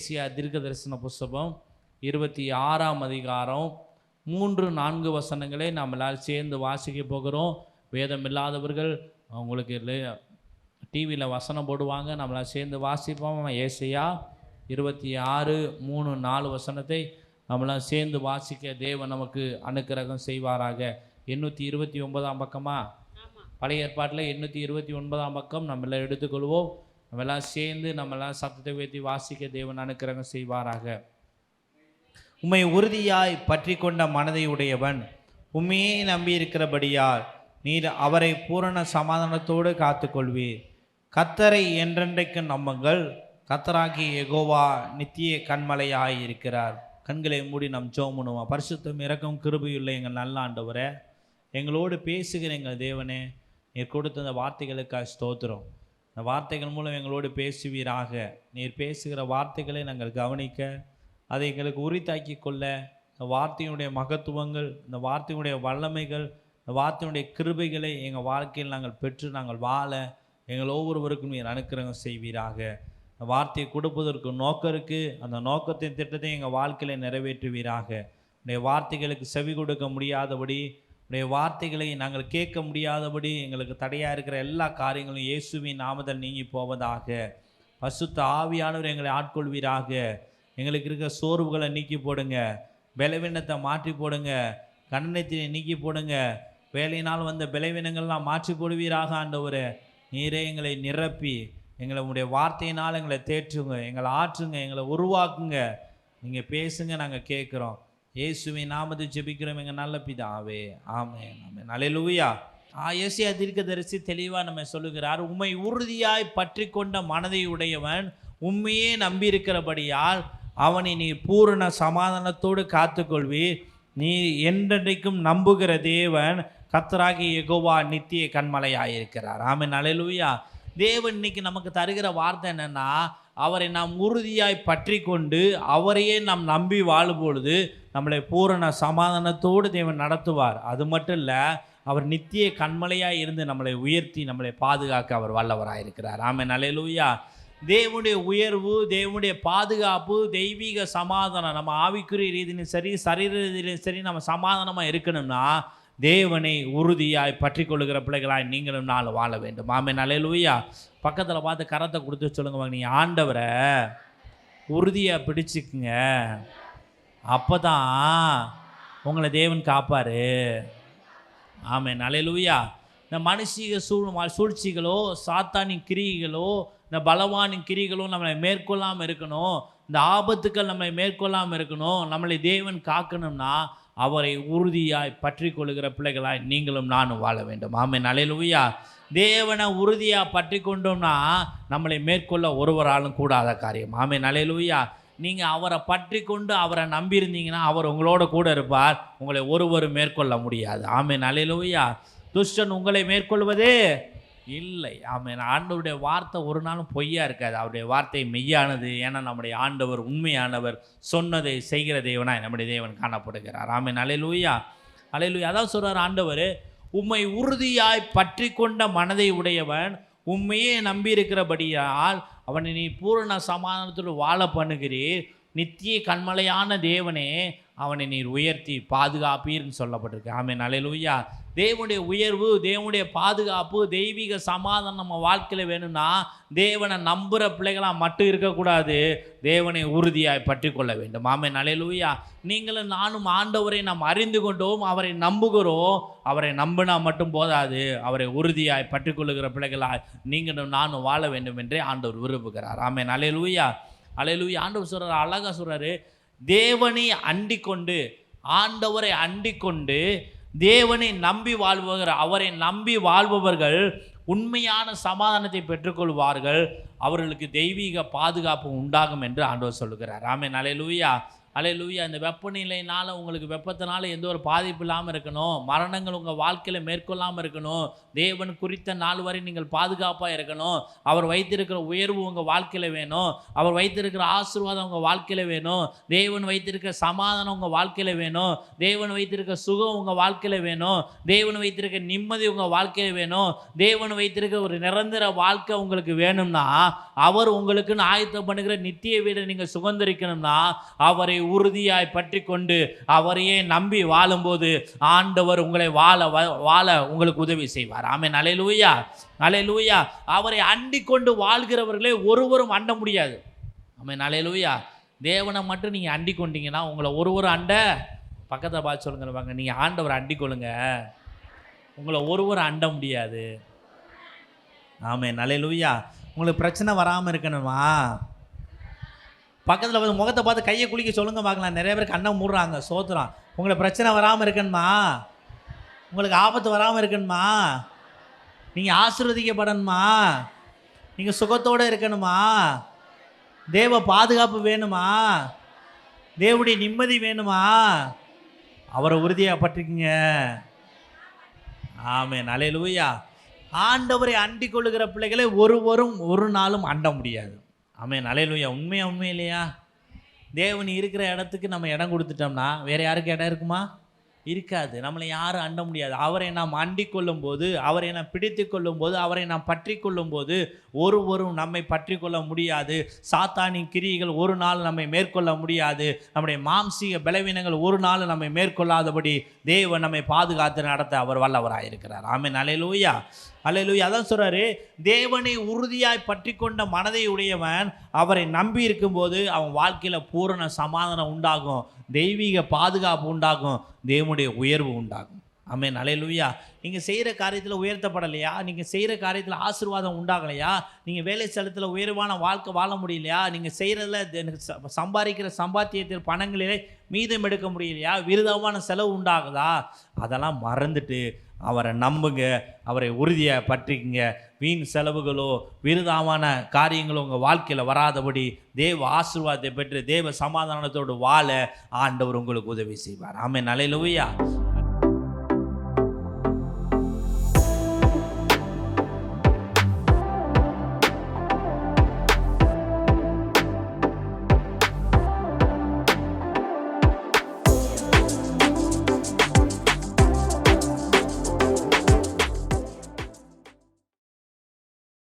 Asia தீர்க்க தரிசன புஸ்தகம் 26ஆம் அதிகாரம் 3-4 வசனங்களை நம்மளால் சேர்ந்து வாசிக்க போகிறோம். வேதம் இல்லாதவர்கள் அவங்களுக்கு டிவியில் வசனம் போடுவாங்க, நம்மளால் சேர்ந்து வாசிப்போம். ஏசியா 26:3-4 வசனத்தை நம்மளால் சேர்ந்து வாசிக்க தேவன் நமக்கு அனுக்கிரகம் செய்வாராக. 829ஆம் பக்கமா? பழைய ஏற்பாட்டில் 829ஆம் பக்கம் நம்மளாம் எடுத்துக்கொள்வோம். நம்மளாம் சேர்ந்து நம்மளாம் சத்தத்தை உயர்த்தி வாசிக்க தேவன் அனுக்கிரகம் செய்வாராக. உம்மை உறுதியாய் பற்றி கொண்ட மனதை உடையவன், உம்மையே நம்பியிருக்கிறபடியால் நீர் அவரை பூரண சமாதானத்தோடு காத்துக்கொள்வீர். கர்த்தரை என்றென்றைக்கு நம்புங்கள், கர்த்தராகிய யெகோவா நித்திய கன்மலையாய் இருக்கிறார். கண்களை மூடி நம் ஜெபம் பண்ணுவோம். பரிசுத்தம் இரக்கம் கிருபையுள்ள எங்கள் நல்ல ஆண்டவரே, எங்களோடு பேசுகிற எங்கள் தேவனே, நீர் கொடுத்த அந்த வார்த்தைகளுக்காக ஸ்தோத்திரம். இந்த வார்த்தைகள் மூலம் எங்களோடு பேசுவீராக. நீர் பேசுகிற வார்த்தைகளை நாங்கள் கவனிக்க, அதை எங்களுக்கு உரித்தாக்கி கொள்ள, இந்த வார்த்தையினுடைய மகத்துவங்கள், இந்த வார்த்தையினுடைய வல்லமைகள், இந்த வார்த்தையினுடைய கிருபைகளை எங்கள் வாழ்க்கையில் நாங்கள் பெற்று நாங்கள் வாழ எங்கள் ஒவ்வொருவருக்கும் நீர் அனுக்கிரகம் செய்வீராக. இந்த வார்த்தையை கொடுப்பதற்கு நோக்கம் இருக்குது, அந்த நோக்கத்தின் திட்டத்தை எங்கள் வாழ்க்கையில் நிறைவேற்றுவீராக. உடைய வார்த்தைகளுக்கு செவி கொடுக்க முடியாதபடி, உடைய வார்த்தைகளை நாங்கள் கேட்க முடியாதபடி எங்களுக்கு தடையாக இருக்கிற எல்லா காரியங்களும் இயேசுவின் நாமத்தில் நீங்கி போவதாக. பசுத்த ஆவியானவர் எங்களை ஆட்கொள்வீராக. எங்களுக்கு இருக்கிற சோர்வுகளை நீக்கி போடுங்க, பலவீனத்தை மாற்றி போடுங்க, கண்ணனத்தை நீக்கி போடுங்க, வேலையினால் வந்த பலவீனங்கள்லாம் மாற்றி போடுவீராக. ஆண்டவரே, நீரே எங்களை நிரப்பி எங்களை உடைய வார்த்தையினால் எங்களை தேற்றுங்க, எங்களை ஆற்றுங்க, எங்களை உருவாக்குங்க. நீங்கள் பேசுங்க, நாங்கள் கேட்குறோம். இயேசுவின் நாமத்தை ஜெபிக்கிறோம் எங்கள் நல்ல பிதாவே, ஆமென் ஆமென். அல்லேலூயா. ஏசியா தீர்க்கதரிசி தெளிவாக நம்ம சொல்லுகிறார், உம்மை உறுதியாய் பற்றி கொண்ட மனதை உடையவன், உண்மையே நம்பியிருக்கிறபடியால் அவனை நீ பூரண சமாதானத்தோடு காத்துக்கொள்வீர். நீ என்றென்றைக்கும் நம்புகிற தேவன் கர்த்தராகிய யெகோவா நித்திய கன்மலையாயிருக்கிறார். ஆமென் அல்லேலூயா. தேவன் இன்னைக்கு நமக்கு தருகிற வார்த்தை என்னன்னா, அவரை நாம் உறுதியாய் பற்றி கொண்டு அவரையே நாம் நம்பி வாழும் பொழுது நம்மளை பூரண சமாதானத்தோடு தேவன் நடத்துவார். அது மட்டும் இல்லை, அவர் நித்திய கன்மலையாய் இருந்து நம்மளை உயர்த்தி நம்மளை பாதுகாக்க அவர் வல்லவராயிருக்கிறார். ஆமென் அல்லேலூயா. தேவனுடைய உயர்வு, தேவனுடைய பாதுகாப்பு, தெய்வீக சமாதானம் நம்ம ஆவிக்குரிய ரீதியிலும் சரி சரீர ரீதியிலும் சரி நம்ம சமாதானமாக இருக்கணும்னா தேவனை உறுதியாய் பற்றி கொள்ளுகிற பிள்ளைகளாய் நீங்களும் நாள் வாழ வேண்டும். ஆமென் அல்லேலூயா. பக்கத்தில் பார்த்து கரத்தை கொடுத்து சொல்லுங்க, நீ ஆண்டவரை உறுதியாக பிடிச்சிக்குங்க, அப்போ தான் உங்களை தேவன் காப்பார். ஆமென் அல்லேலூயா. இந்த மனுஷிக சூழ்ச்சிகளோ சாத்தானின் கிரிகளோ இந்த பலவானின் கிரிகளோ நம்மளை மேற்கொள்ளாமல் இருக்கணும், இந்த ஆபத்துக்கள் நம்மளை மேற்கொள்ளாமல் இருக்கணும், நம்மளை தேவன் காக்கணும்னா அவரை உறுதியாய் பற்றி கொள்ளுகிற பிள்ளைகளாய் நீங்களும் நானும் வாழ வேண்டும். ஆமென் அல்லேலூயா. தேவனை உறுதியாக பற்றி கொண்டோம்னா நம்மளை மேற்கொள்ள ஒருவராலும் கூடாத காரியம். ஆமென் அல்லேலூயா. நீங்கள் அவரை பற்றி கொண்டு அவரை நம்பியிருந்தீங்கன்னா அவர் உங்களோட கூட இருப்பார், உங்களை ஒருவரும் மேற்கொள்ள முடியாது. ஆமென் அல்லேலூயா. துஷ்டன் உங்களை மேற்கொள்வதே இல்லை. ஆமென். ஆண்டவருடைய வார்த்தை ஒரு நாளும் பொய்யா இருக்காது, அவருடைய வார்த்தை மெய்யானது. ஏன்னா நம்முடைய ஆண்டவர் உண்மையானவர், சொன்னதை செய்கிற தேவனாய் நம்முடைய தேவன் காணப்படுகிறார். ஆமென் அல்லேலூயா. அல்லேலூயா. அதான் சொல்கிறார் ஆண்டவர், உம்மை உறுதியாய் பற்றி கொண்ட மனதை உடையவன், உண்மையே நம்பியிருக்கிறபடியால் அவனை நீ பூரண சமாதானத்தோடு வாழ பண்ணுகிறீர். நித்திய கன்மலையான தேவனே அவனை நீர் உயர்த்தி பாதுகாப்பீர்னு சொல்லப்பட்டிருக்கு. ஆமென் அல்லேலூயா. தேவனுடைய உயர்வு, தேவனுடைய பாதுகாப்பு, தெய்வீக சமாதானம் நம்ம வாழ்க்கையில் வேணும்னா தேவனை நம்புகிற பிள்ளைகளாக மட்டும் இருக்கக்கூடாது, தேவனை உறுதியாய் பற்றி கொள்ள வேண்டும். ஆமென் அல்லேலூயா. நீங்களும் நானும் ஆண்டவரை நாம் அறிந்து கொண்டோம், அவரை நம்புகிறோம். அவரை நம்பினா மட்டும் போதாது, அவரை உறுதியாய் பற்றி கொள்ளுகிற பிள்ளைகளாய் நீங்களும் நானும் வாழ வேண்டும் என்றே ஆண்டவர் விரும்புகிறார். ஆமென் அல்லேலூயா. அல்லேலூயா. ஆண்டவர் சொல்கிறார், அழகாக சொல்கிறாரு, தேவனை அண்டிக் கொண்டு, ஆண்டவரை அண்டிக் கொண்டு தேவனை நம்பி வாழ்பவர், அவரை நம்பி வாழ்பவர்கள் உண்மையான சமாதானத்தை பெற்றுக்கொள்வார்கள், அவர்களுக்கு தெய்வீக பாதுகாப்பு உண்டாகும் என்று ஆண்டவர் சொல்லுகிறார். ஆமென் அல்லேலூயா. அல்லேலூயா. இந்த வெப்பநிலையினால் உங்களுக்கு வெப்பத்தினால எந்த ஒரு பாதிப்பு இல்லாமல் இருக்கணும், மரணங்கள் உங்கள் வாழ்க்கையில் மேற்கொள்ளாமல் இருக்கணும், தேவன் குறித்த நாள் வரை நீங்கள் பாதுகாப்பாக இருக்கணும், அவர் வைத்திருக்கிற உயர்வு உங்கள் வாழ்க்கையில் வேணும், அவர் வைத்திருக்கிற ஆசீர்வாதம் உங்கள் வாழ்க்கையில் வேணும், தேவன் வைத்திருக்கிற சமாதானம் உங்கள் வாழ்க்கையில் வேணும், தேவன் வைத்திருக்கிற சுகம் உங்கள் வாழ்க்கையில் வேணும், தேவன் வைத்திருக்கிற நிம்மதி உங்கள் வாழ்க்கையில் வேணும், தேவன் வைத்திருக்கிற ஒரு நிரந்தர வாழ்க்கை உங்களுக்கு வேணும்னா, அவர் உங்களுக்குன்னு ஆயத்தம் பண்ணுகிற நித்திய வீடை நீங்கள் சுதந்திரிக்கணும்னா அவரை உறுதியாய் பற்றி கொண்டு அவரையே நம்பி வாழும்போது ஆண்டவர் உங்களை வாழ உங்களுக்கு உதவி செய்வார். ஆமென். அல்லேலூயா, அல்லேலூயா. அவரை அண்டிக் கொண்டு வாழ்கிறவர்களே ஒருவரும் அண்ட முடியாது. ஆமென். அல்லேலூயா. தேவனை மட்டும் நீங்கள் அண்டிக் கொண்டீங்கன்னா உங்களை ஒருவரும் அண்ட, பக்கத்தை பார்த்து சொல்லுங்க வாங்க, நீங்கள் ஆண்டவரை அண்டிக் கொள்ளுங்க, உங்களை ஒருவரும் அண்ட முடியாது. ஆமென். அல்லேலூயா. உங்களுக்கு பிரச்சனை வராமல் இருக்கணுமா? பக்கத்தில் வந்து முகத்தை பார்த்து கையை குளிக்க சொல்லுங்க பார்க்கலாம். நிறைய பேர் கண்ணை மூடுறாங்க. சோத்துறான். உங்களுக்கு பிரச்சனை வராமல் இருக்கணுமா? உங்களுக்கு ஆபத்து வராமல் இருக்கணுமா? நீங்கள் ஆசீர்வதிக்கப்படணுமா? நீங்கள் சுகத்தோடு இருக்கணுமா? தேவ பாதுகாப்பு வேணுமா? தேவனுடைய நிம்மதி வேணுமா? அவரை உறுதியாக பற்றிக்குங்க. ஆமென். அல்லேலூயா. ஆண்டவரை அண்டிக் கொள்ளுகிற பிள்ளைகளை ஒருவரும் ஒரு நாளும் அண்ட முடியாது. ஆமென். அல்லேலூயா. உண்மை இல்லையா? தேவன் இருக்கிற இடத்துக்கு நம்ம இடம் கொடுத்துட்டோம்னா வேறு யாருக்கு இடம் இருக்குமா? இருக்காது. நம்மளை யாரும் அண்ட முடியாது. அவரை நாம் அண்டிக் கொள்ளும் போது, அவரை நாம் பிடித்து கொள்ளும் போது, அவரை நாம் பற்றி கொள்ளும் போது ஒருவரும் நம்மை பற்றி கொள்ள முடியாது. சாத்தானின் கிரியைகள் ஒரு நாள் நம்மை மேற்கொள்ள முடியாது. நம்முடைய மாம்சீக பலவீனங்கள் ஒரு நாள் நம்மை மேற்கொள்ளாதபடி தேவன் நம்மை பாதுகாத்து நடத்த அவர் வல்லவராயிருக்கிறார். ஆமென். அல்லேலூயா, அல்லேலூயா. அதான் சொல்றாரு, தேவனை உறுதியாய் பற்றி கொண்ட மனதை உடையவன் அவரை நம்பி இருக்கும்போது அவன் வாழ்க்கையில் பூரண சமாதானம் உண்டாகும், தெய்வீக பாதுகாப்பு உண்டாகும், தேவனுடைய உயர்வு உண்டாகும். ஆமென். அல்லேலூயா. நீங்கள் செய்கிற காரியத்தில் உயர்த்தப்படலையா? நீங்கள் செய்கிற காரியத்தில் ஆசீர்வாதம் உண்டாகலையா? நீங்கள் வேலை ஸ்தலத்தில் உயர்வான வாழ்க்கை வாழ முடியலையா? நீங்கள் செய்கிறதில் சம்பாதிக்கிற சம்பாத்தியத்தில் பணங்களிலே மீதம் எடுக்க முடியலையா? விருதமான செலவு உண்டாகுதா? அதெல்லாம் மறந்துட்டு அவரை நம்புங்க, அவரை உறுதியாக பற்றிக்குங்க. வீண் செலவுகளோ விருதாமான காரியங்களோ உங்கள் வாழ்க்கையில் வராதபடி தேவ ஆசீர்வாதத்தை பெற்று தேவ சமாதானத்தோடு வாழ ஆண்டவர் உங்களுக்கு உதவி செய்வார். ஆமென். அல்லேலூயா.